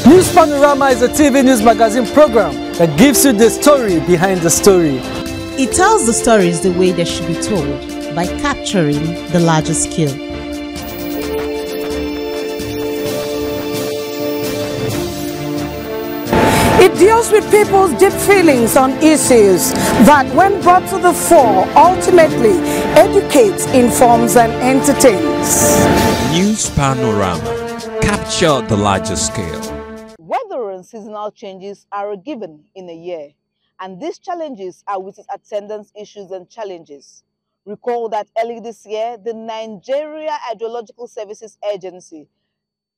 News Panorama is a TV news magazine program that gives you the story behind the story. It tells the stories the way they should be told by capturing the larger scale. It deals with people's deep feelings on issues that, when brought to the fore, ultimately educates, informs, and entertains. News Panorama. Capture the larger scale. Weather and seasonal changes are a given in a year, and these challenges are with its attendance issues and challenges. Recall that early this year, the Nigeria Hydrological Services Agency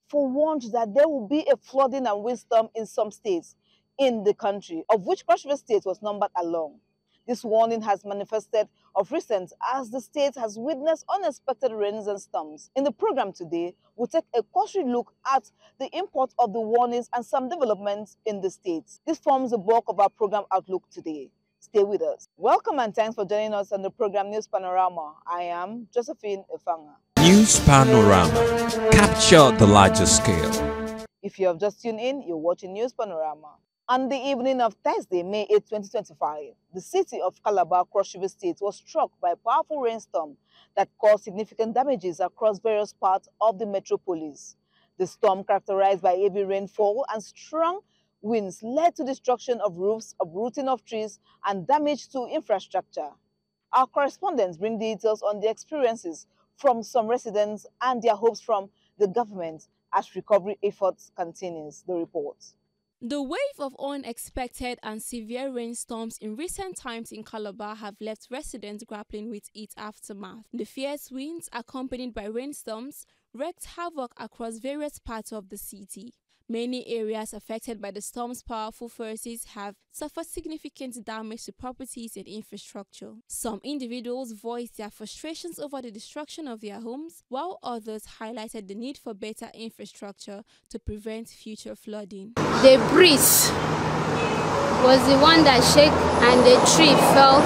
forewarned that there will be a flooding and windstorm in some states in the country, of which Cross River State was numbered along. This warning has manifested of recent as the state has witnessed unexpected rains and storms. In the program today, we'll take a cursory look at the import of the warnings and some developments in the states. This forms the bulk of our program outlook today. Stay with us. Welcome and thanks for joining us on the program News Panorama. I am Josephine Efanga. News Panorama. Capture the larger scale. If you have just tuned in, you're watching News Panorama. On the evening of Thursday, May 8, 2025, the city of Calabar, Cross River State, was struck by a powerful rainstorm that caused significant damages across various parts of the metropolis. The storm, characterized by heavy rainfall and strong winds, led to destruction of roofs, uprooting of trees, and damage to infrastructure. Our correspondents bring details on the experiences from some residents and their hopes from the government as recovery efforts continues. The report. The wave of unexpected and severe rainstorms in recent times in Calabar have left residents grappling with its aftermath. The fierce winds, accompanied by rainstorms, wreaked havoc across various parts of the city. Many areas affected by the storm's powerful forces have suffered significant damage to properties and infrastructure. Some individuals voiced their frustrations over the destruction of their homes, while others highlighted the need for better infrastructure to prevent future flooding. The breeze was the one that shook and the tree fell.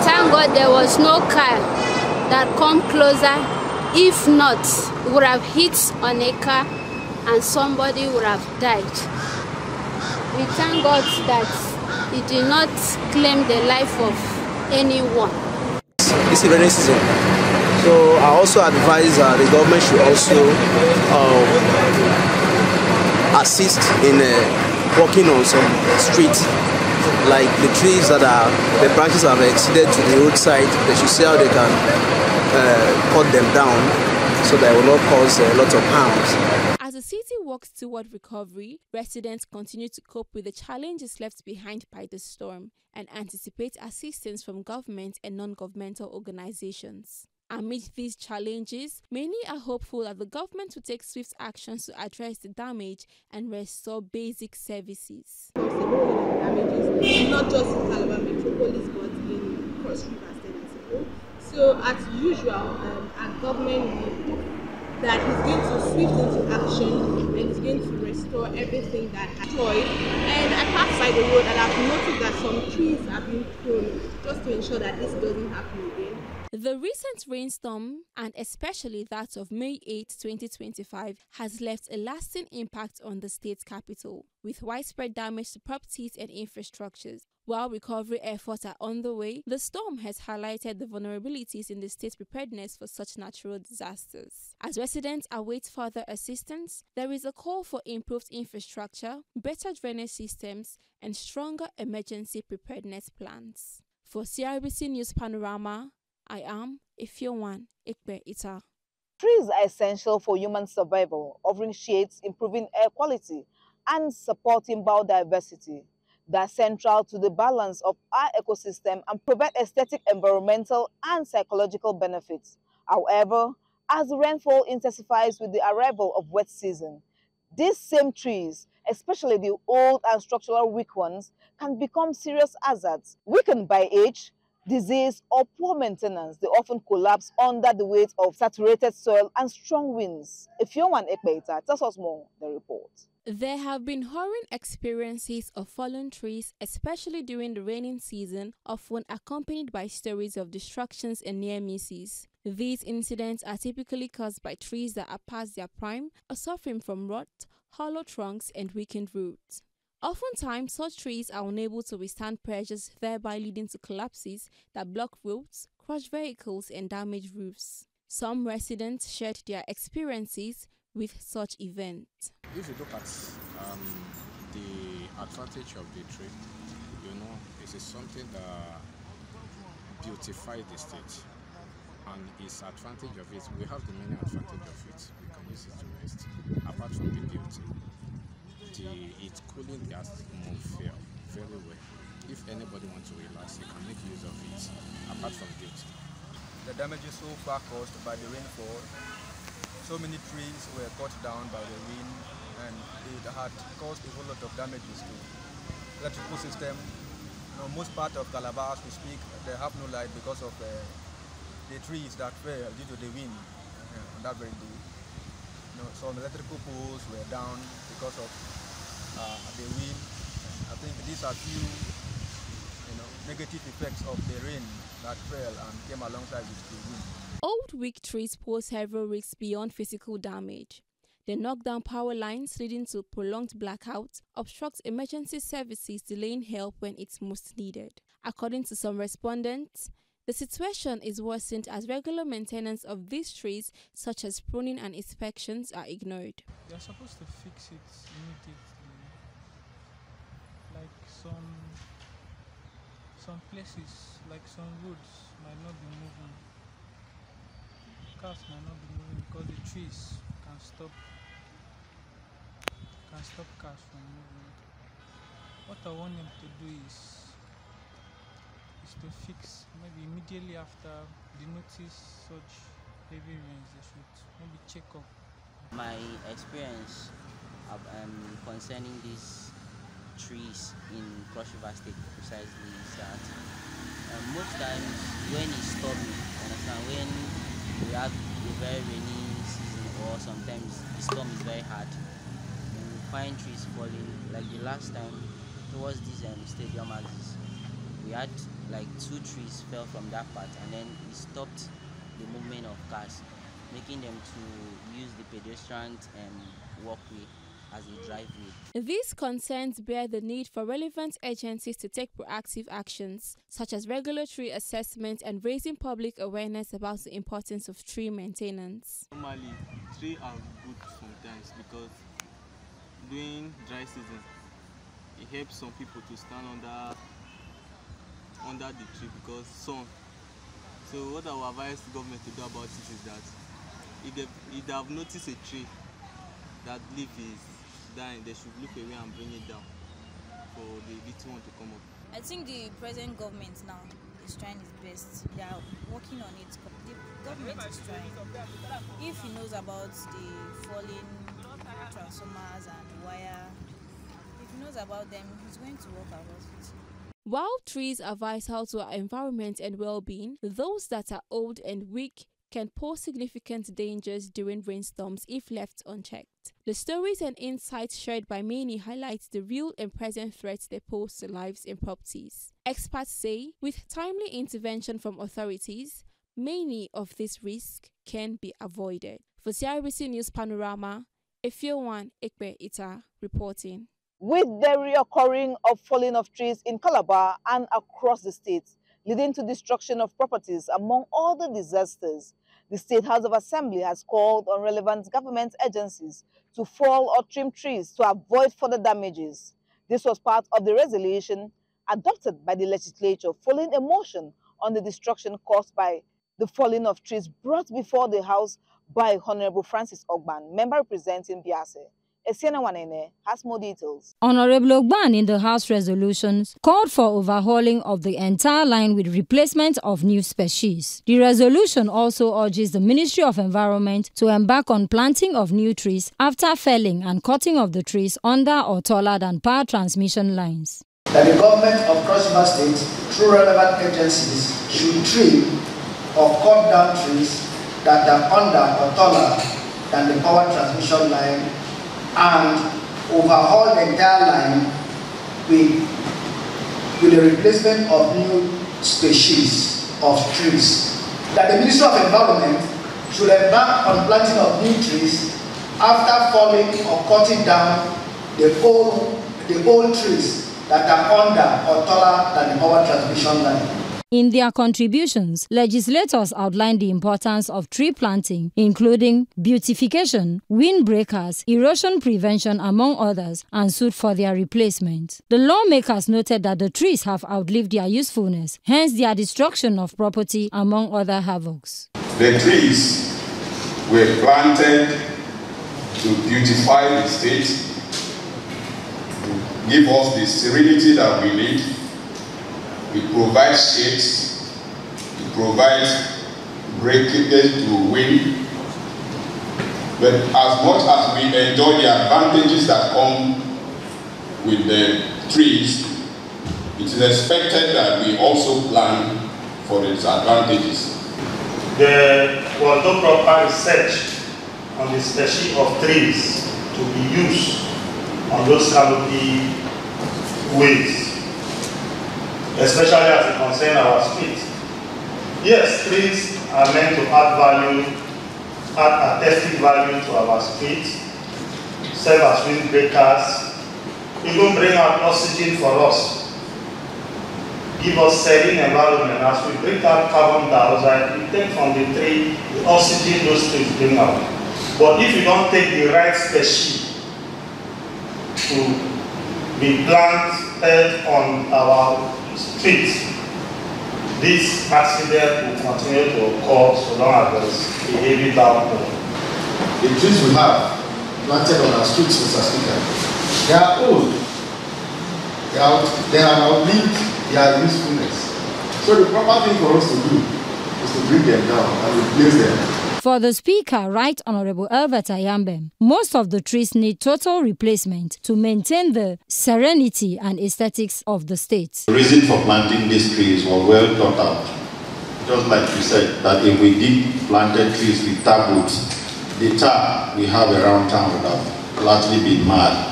Thank God there was no car that come closer. If not, it would have hit on a car and somebody would have died. We thank God that it did not claim the life of anyone. This is rainy season, so I also advise the government should also assist in working on some streets, like the trees that are, the branches have extended to the roadside. They should see how they can cut them down so that it will not cause a lot of harms. As the city works toward recovery, residents continue to cope with the challenges left behind by the storm and anticipate assistance from government and non-governmental organizations. Amid these challenges, many are hopeful that the government will take swift actions to address the damage and restore basic services. Damages, not just in Calabar metropolis, but in Cross River State as a whole. So, as usual, our government will hope that is going to swift into action and is going to restore everything that has destroyed. And I passed by the road and I've noticed that some trees have been pruned just to ensure that this doesn't happen again. The recent rainstorm, and especially that of May 8, 2025, has left a lasting impact on the state's capital, with widespread damage to properties and infrastructures. While recovery efforts are on the way, the storm has highlighted the vulnerabilities in the state's preparedness for such natural disasters. As residents await further assistance, there is a call for improved infrastructure, better drainage systems, and stronger emergency preparedness plans. For CRBC News Panorama, I am Ifeoma Ekpe Ita. Trees are essential for human survival, offering shades, improving air quality, and supporting biodiversity. They are central to the balance of our ecosystem and provide aesthetic, environmental, and psychological benefits. However, as the rainfall intensifies with the arrival of wet season, these same trees, especially the old and structural weak ones, can become serious hazards. Weakened by age, disease, or poor maintenance, they often collapse under the weight of saturated soil and strong winds. Ifeoma Ekpe Ita tells us more. The report. There have been horrid experiences of fallen trees, especially during the raining season, often accompanied by stories of destructions and near misses. These incidents are typically caused by trees that are past their prime or suffering from rot, hollow trunks, and weakened roots. Oftentimes, such trees are unable to withstand pressures, thereby leading to collapses that block roads, crush vehicles, and damage roofs. Some residents shared their experiences with such events. If you look at the advantage of the tree, it is something that beautifies the state. And its advantage of it, we have the many advantage of it. We can use it to rest. Apart from the beauty, it's cooling the atmosphere very well. If anybody wants to relax, they can make use of it. Apart from beauty, the damage is so far caused by the rainfall. So many trees were cut down by the wind, and it had caused a whole lot of damages to the electrical system. Most part of Calabar, as we speak, they have no light because of the trees that fell due to the wind on that very day. Some electrical poles were down because of the wind. I think these are few negative effects of the rain that fell and came alongside with the wind. Old weak trees pose several risks beyond physical damage. They knock down power lines, leading to prolonged blackouts, obstruct emergency services, delaying help when it's most needed. According to some respondents, the situation is worsened as regular maintenance of these trees, such as pruning and inspections, are ignored. They're supposed to fix it immediately. Like some places, like some roads might not be moving. Cars might not be moving because the trees can stop cars from moving. What I want them to do is to fix, maybe immediately after they notice such heavy rains, they should maybe check up. My experience concerning these trees in Cross River State precisely is that most times when it's stormy, when we have a very rainy season, or sometimes the storm is very hard, you find trees falling. Like the last time towards this stadium axis, we had like 2 trees fell from that part, and then it stopped the movement of cars, making them to use the pedestrian walkway as a driveway. These concerns bear the need for relevant agencies to take proactive actions, such as regulatory assessment and raising public awareness about the importance of tree maintenance. Normally, trees are good sometimes because during dry season, it helps some people to stand under the tree because sun. So what I will advise the government to do about it is that if they have noticed a tree that leaf is dying, they should look away and bring it down for the little one to come up. I think the present government now is trying its best. They are working on it. The government is trying. If he knows about the falling transformers and wire, if he knows about them, he's going to work about it. While trees are vital to our environment and well-being, those that are old and weak can pose significant dangers during rainstorms if left unchecked. The stories and insights shared by many highlight the real and present threats they pose to lives and properties. Experts say, with timely intervention from authorities, many of these risks can be avoided. For CRS News Panorama, Efiowan Ekpe Ita reporting. With the reoccurring of falling of trees in Calabar and across the state, leading to destruction of properties among other disasters, the State House of Assembly has called on relevant government agencies to fell or trim trees to avoid further damages. This was part of the resolution adopted by the legislature following a motion on the destruction caused by the falling of trees brought before the House by Honorable Francis Ogban, member representing Biase. Esiana Wanene has more details. Honorable Ogban in the House resolutions called for overhauling of the entire line with replacement of new species. The resolution also urges the Ministry of Environment to embark on planting of new trees after felling and cutting of the trees under or taller than power transmission lines. That the government of Cross River State, through relevant agencies, should trim or cut down trees that are under or taller than the power transmission line and overhaul the entire line with the replacement of new species of trees. That the Ministry of Environment should embark on planting of new trees after falling or cutting down the old trees that are under or taller than the power transmission line. In their contributions, legislators outlined the importance of tree planting, including beautification, windbreakers, erosion prevention, among others, and sued for their replacement. The lawmakers noted that the trees have outlived their usefulness, hence their destruction of property, among other havocs. The trees were planted to beautify the state, to give us the serenity that we need. It provides shades, it provides breakage to wind. But as much as we enjoy the advantages that come with the trees, it is expected that we also plan for the disadvantages. There was no proper research on the species of trees to be used on those canopy ways, especially as it concerns our streets. Yes, trees are meant to add value, add artistic value to our streets, serve as windbreakers, even bring out oxygen for us, give us serene environment. As we bring out carbon dioxide, we take from the tree the oxygen those trees bring out. But if you don't take the right species to be planted on our streets, this accident will continue to occur so long as there's a heavy downpour. The trees we have planted on our streets, Mr. Speaker, they are old. They have outlived their usefulness. So the proper thing for us to do is to bring them down and replace them. For the Speaker, Right Honorable Albert Ayambem, most of the trees need total replacement to maintain the serenity and aesthetics of the state. The reason for planting these trees was well thought out. Just like you said, that if we did planted trees with tar roots, the tar we have around town would have largely been mad.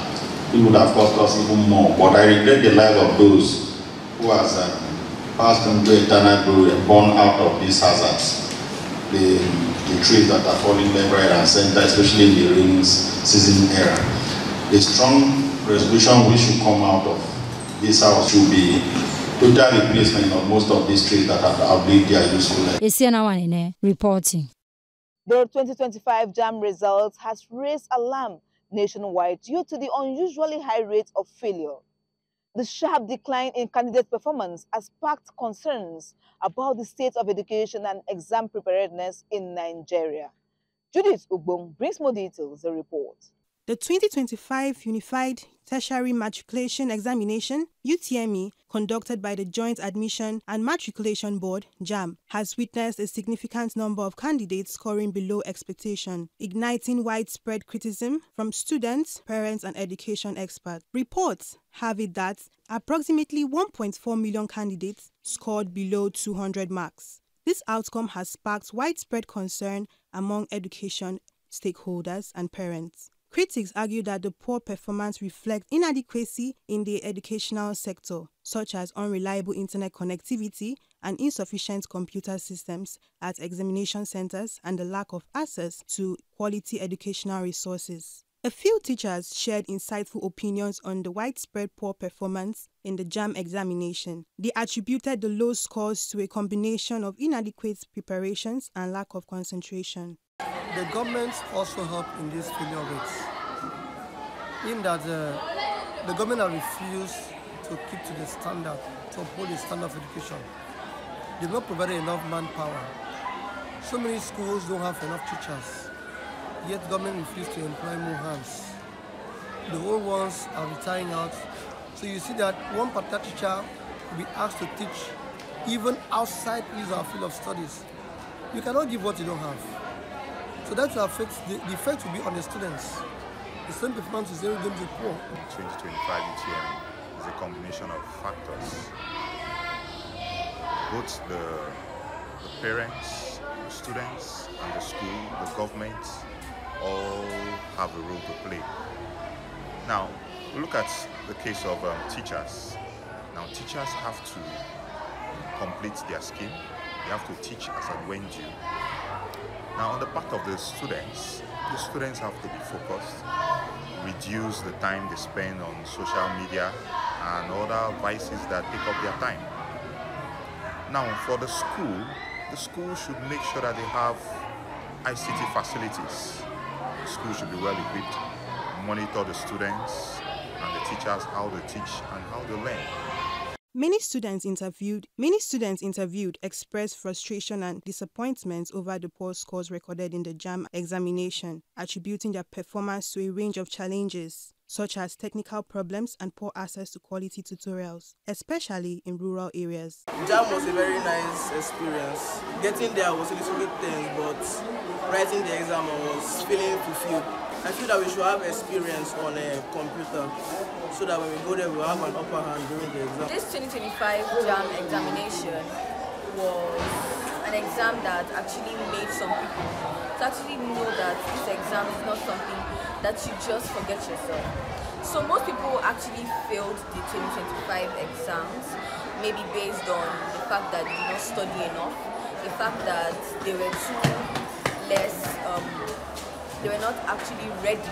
It would have cost us even more. But I regret the lives of those who has passed into eternal glory and born out of these hazards. The trees that are falling left, right, and center, especially in the rainy season era. The strong resolution which should come out of this house should be total replacement of most of these trees that have outlived their usefulness. Reporting. The 2025 JAMB results has raised alarm nationwide due to the unusually high rate of failure. The sharp decline in candidate performance has sparked concerns about the state of education and exam preparedness in Nigeria. Judith Ugbong brings more details, the report. The 2025 Unified Tertiary Matriculation Examination, UTME, conducted by the Joint Admission and Matriculation Board, JAMB, has witnessed a significant number of candidates scoring below expectation, igniting widespread criticism from students, parents, and education experts. Reports have it that approximately 1.4 million candidates scored below 200 marks. This outcome has sparked widespread concern among education stakeholders and parents. Critics argue that the poor performance reflects inadequacy in the educational sector, such as unreliable internet connectivity and insufficient computer systems at examination centers and the lack of access to quality educational resources. A few teachers shared insightful opinions on the widespread poor performance in the JAMB examination. They attributed the low scores to a combination of inadequate preparations and lack of concentration. The government also helped in these failure rates, in that the government has refused to keep to the standard, to uphold the standard of education. They've not provided enough manpower. So many schools don't have enough teachers, yet the government refused to employ more hands. The old ones are retiring out. So you see that one particular teacher will be asked to teach even outside his or her field of studies. You cannot give what you don't have. So that will affect, the effect will be on the students. The student performance is very going to be poor. 2025 UTM is a combination of factors. Both the parents, the students, and the school, the government, all have a role to play. Now, look at the case of teachers. Now, teachers have to complete their scheme. They have to teach as and when due. Now, on the part of the students, the students have to be focused, reduce the time they spend on social media and other vices that take up their time. Now, for the school should make sure that they have ICT facilities. The school should be well equipped, monitor the students and the teachers, how they teach and how they learn. Many students interviewed expressed frustration and disappointment over the poor scores recorded in the JAMB examination, attributing their performance to a range of challenges, such as technical problems and poor access to quality tutorials, especially in rural areas. JAMB was a very nice experience. Getting there was a little bit tense, but writing the exam was feeling fulfilled. I feel that we should have experience on a computer so that when we go there, we'll have an upper hand during the exam. This 2025 JAMB examination was an exam that actually made some people to actually know that this exam is not something that you just forget yourself. So most people actually failed the 2025 exams, maybe based on the fact that they did not study enough, the fact that they were too less, they were not actually ready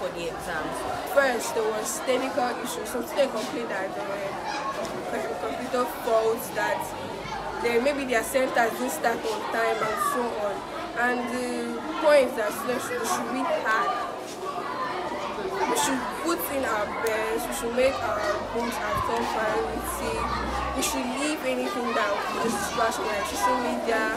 for the exams. First, there was technical issues. Some students complained that there were computer faults, that maybe their centers didn't start on time and so on. And the points that students should read hard. We should put in our best, we should make our books our top priority. We should leave anything that is distraction like social media,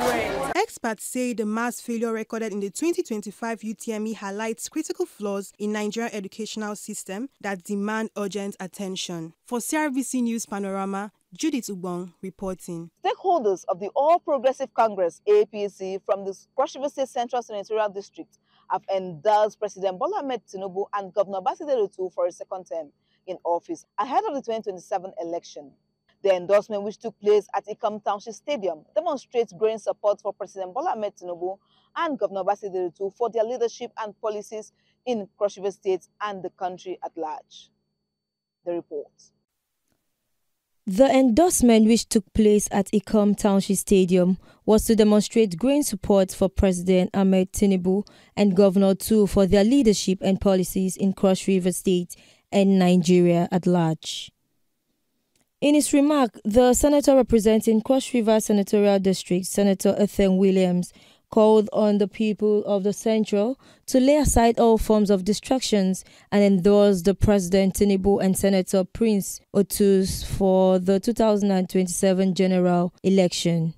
friends. Experts say the mass failure recorded in the 2025 UTME highlights critical flaws in Nigerian educational system that demand urgent attention. For CRVC News Panorama, Judith Ubong reporting. Stakeholders of the All Progressive Congress, APC, from the Cross River State Central Senatorial District have endorsed President Bola Ahmed Tinubu and Governor Basidere II for a second term in office ahead of the 2027 election. The endorsement, which took place at Ikam Township Stadium, demonstrates growing support for President Bola Ahmed Tinubu and Governor Basidere II for their leadership and policies in Cross River State and the country at large. The report. The endorsement, which took place at Ikam Township Stadium, was to demonstrate growing support for President Ahmed Tinubu and Governor II for their leadership and policies in Cross River State and Nigeria at large. In his remark, the senator representing Cross River Senatorial District, Senator Ethan Williams, called on the people of the Central to lay aside all forms of distractions and endorse the President Tinubu and Senator Prince Otus for the 2027 general election.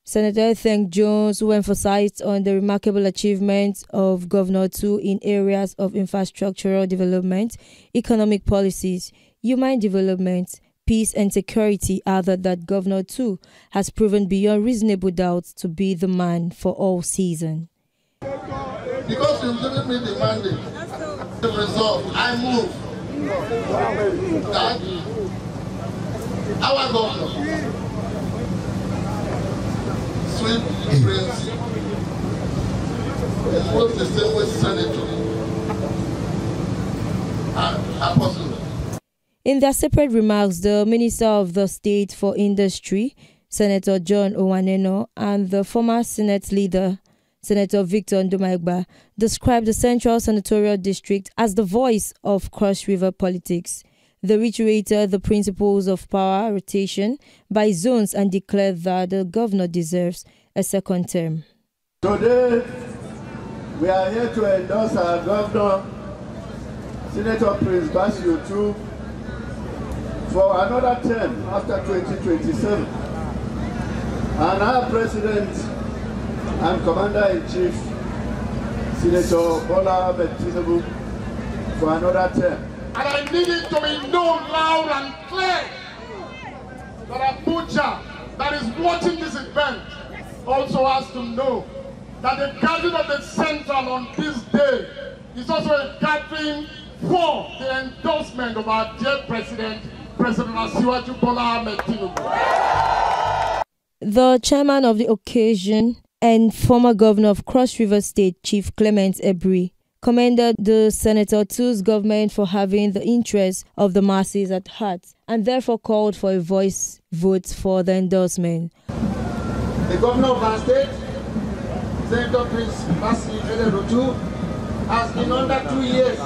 Senator Ethan Jones, who emphasized on the remarkable achievements of Governor II in areas of infrastructural development, economic policies, human development, peace and security, added that Governor II has proven beyond reasonable doubt to be the man for all seasons. Because you've given me the mandate, the result, I move that our governor, Sweet Prince, is both the same with Senator and Apostle. In their separate remarks, the Minister of the State for Industry, Senator John Owaneno, and the former Senate leader, Senator Victor Ndumaigba, described the Central Senatorial District as the voice of Cross River politics. They reiterated the principles of power rotation by zones and declared that the governor deserves a second term. Today, we are here to endorse our governor, Senator Prince Basidere II, for another term after 2027. And our President and Commander-in-Chief, Senator Bola Ahmed Tinubu, for another term. And I need it to be known loud and clear that Abuja, that is watching this event, also has to know that the gathering of the Central on this day is also a gathering for the endorsement of our dear President Asiwaju Bola Ahmed Tinubu. The chairman of the occasion and former governor of Cross River State, Chief Clement Ebri, commended the Senator II's government for having the interests of the masses at heart and therefore called for a voice vote for the endorsement. The governor of our state, Senator Prince Bassi Rotu has in under 2 years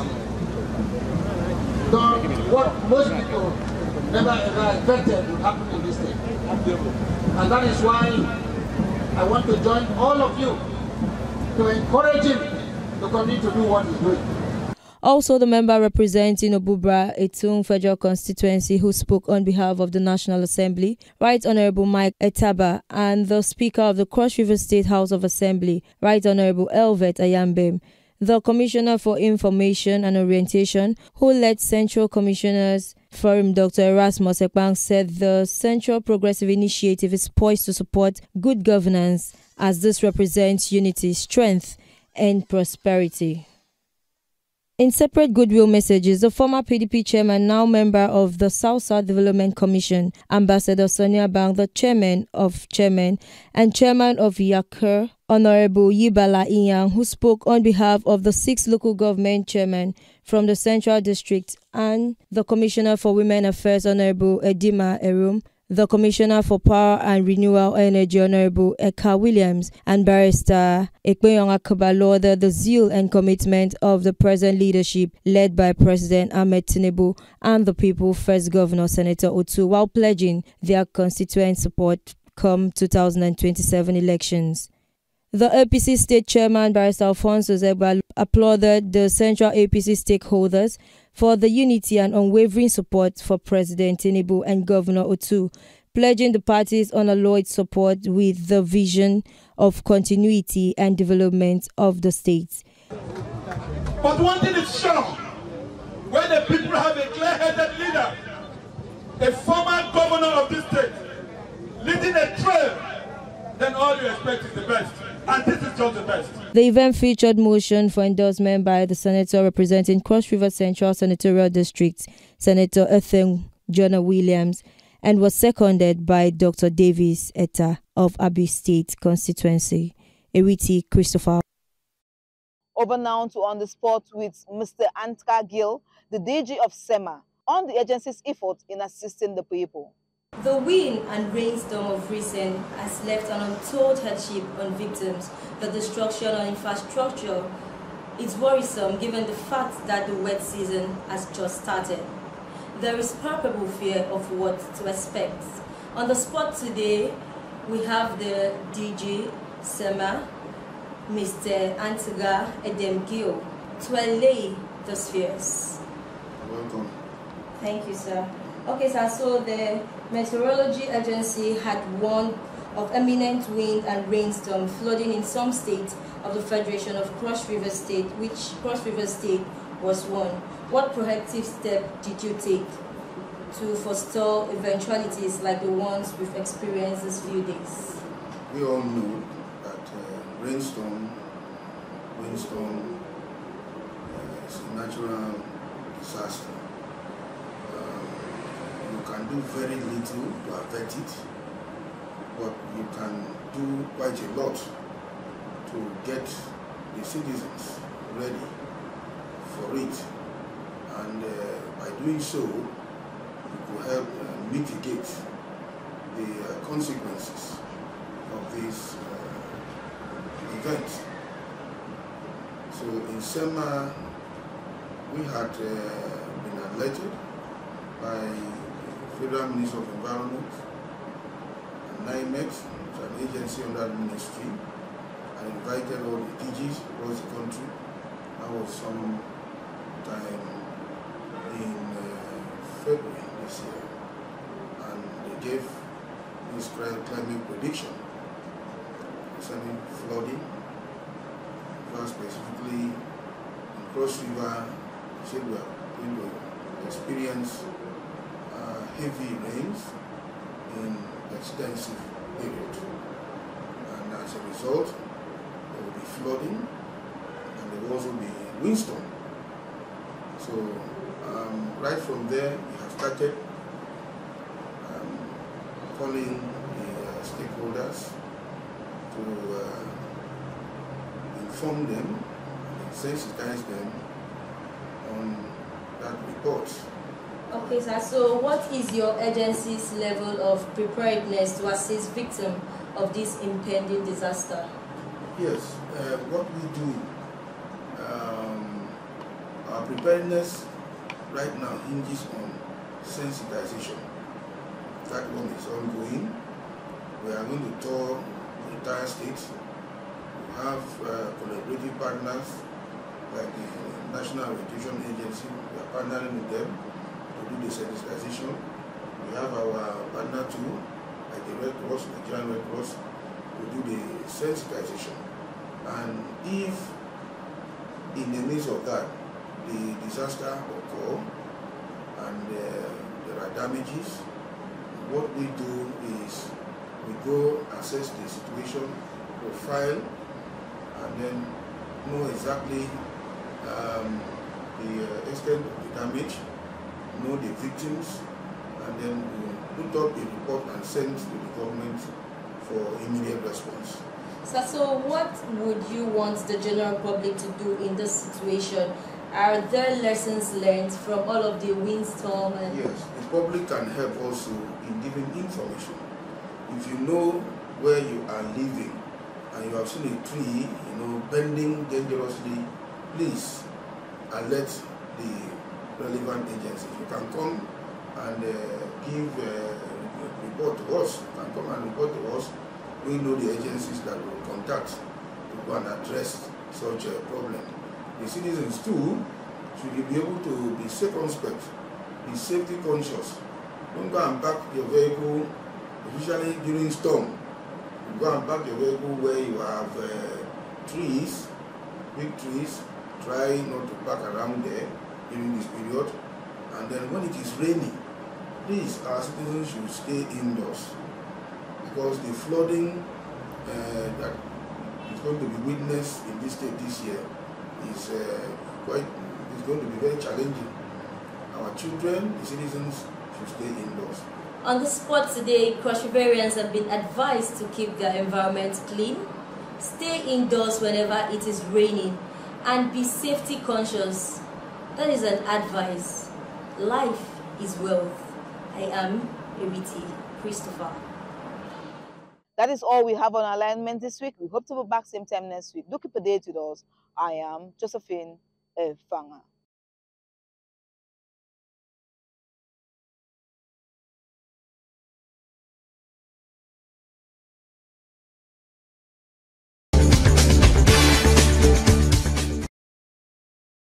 done what most people never ever expected would happen in this state. And that is why I want to join all of you to encourage him to continue to do what he's doing. Also, the member representing Obubra Etung Federal Constituency, who spoke on behalf of the National Assembly, Right Honorable Mike Etaba, and the Speaker of the Cross River State House of Assembly, Right Honorable Elvet Ayambem. The Commissioner for Information and Orientation, who led Central Commissioners Forum, Dr. Erasmus Ekpang, said the Central Progressive Initiative is poised to support good governance as this represents unity, strength, and prosperity. In separate goodwill messages, the former PDP chairman, now member of the South-South Development Commission, Ambassador Sonia Bang, the chairman of Chairman and chairman of Yakur, Honorable Yibala Inyang, who spoke on behalf of the 6 local government chairmen from the Central District, and the Commissioner for Women Affairs, Honorable Edima Erum, the Commissioner for Power and Renewable Energy, Honorable Eka Williams, and Barrister Ekpenyong Akaba lauded the zeal and commitment of the present leadership led by President Ahmed Tinubu and the People First Governor Senator Otu, while pledging their constituent support come 2027 elections. The APC State Chairman, Barrister Alfonso Zegba, applauded the Central APC stakeholders for the unity and unwavering support for President Tinubu and Governor Otu, pledging the party's unalloyed support with the vision of continuity and development of the state. But one thing is sure, when the people have a clear-headed leader, a former governor of this state, leading a trail, then all you expect is the best. And this is just the best. The event featured motion for endorsement by the senator representing Cross River Central Senatorial District, Senator Ethem Jonah Williams, and was seconded by Dr. Davis Etta of Abi State Constituency. Ewiti Christopher. Over now to On the Spot with Mr. Antka Gill, the DG of SEMA, on the agency's effort in assisting the people. The wind and rainstorm of recent has left an untold hardship on victims. The destruction on infrastructure is worrisome given the fact that the wet season has just started. There is palpable fear of what to expect. On the spot today, we have the DG SEMA, Mr. Antiga Edemgio, to allay those fears. Welcome. Thank you, sir. Okay, sir, so the Meteorology Agency had warned of imminent wind and rainstorm flooding in some states of the Federation of Cross River State, which Cross River State was one. What proactive step did you take to forestall eventualities like the ones we've experienced these few days? We all know that windstorm is a natural disaster. You can do very little to affect it, but you can do quite a lot to get the citizens ready for it. And by doing so, you could help mitigate the consequences of this event. So in SEMA, we had been alerted by Federal Ministry of Environment and NIMET, which is an agency under the ministry, and invited all the DGs across the country. That was some time in February this year, and they gave this climate prediction concerning flooding, specifically in Cross River. They said we are going to experience heavy rains in extensive period, and as a result there will be flooding and there will also be windstorm. So right from there we have started calling the stakeholders to inform them and sensitize them on that report. Okay, sir. So what is your agency's level of preparedness to assist victims of this impending disaster? Yes, what we do, our preparedness right now hinges on sensitization. That one is ongoing. We are going to tour the entire state. We have collaborative partners like the National Orientation Agency. We are partnering with them to do the sensitization. We have our partner too, like the Red Cross, the Nigerian Red Cross, to do the sensitization. And if in the midst of that the disaster occur and there are damages, what we do is we go assess the situation, profile, and then know exactly the extent of the damage, know the victims, and then we put up a report and send to the government for immediate response. So what would you want the general public to do in this situation? Are there lessons learned from all of the windstorm? Yes, the public can help also in giving information. If you know where you are living and you have seen a tree, bending dangerously, please alert the relevant agencies. You can come and give a report to us. You can come and report to us. We know the agencies that will contact to go and address such a problem. The citizens too should be able to be circumspect, be safety conscious. Don't go and park your vehicle, especially during storm. You go and park your vehicle where you have trees, big trees. Try not to park around there during this period. And then when it is raining, please, our citizens should stay indoors, because the flooding that is going to be witnessed in this state this year is going to be very challenging. Our children, the citizens, should stay indoors. On the spot today, Cross Riverians have been advised to keep their environment clean, stay indoors whenever it is raining, and be safety conscious. That is an advice. Life is wealth. I am Eriti Christopher. That is all we have on alignment this week. We hope to be back same time next week. Do keep a date with us. I am Josephine Fanga.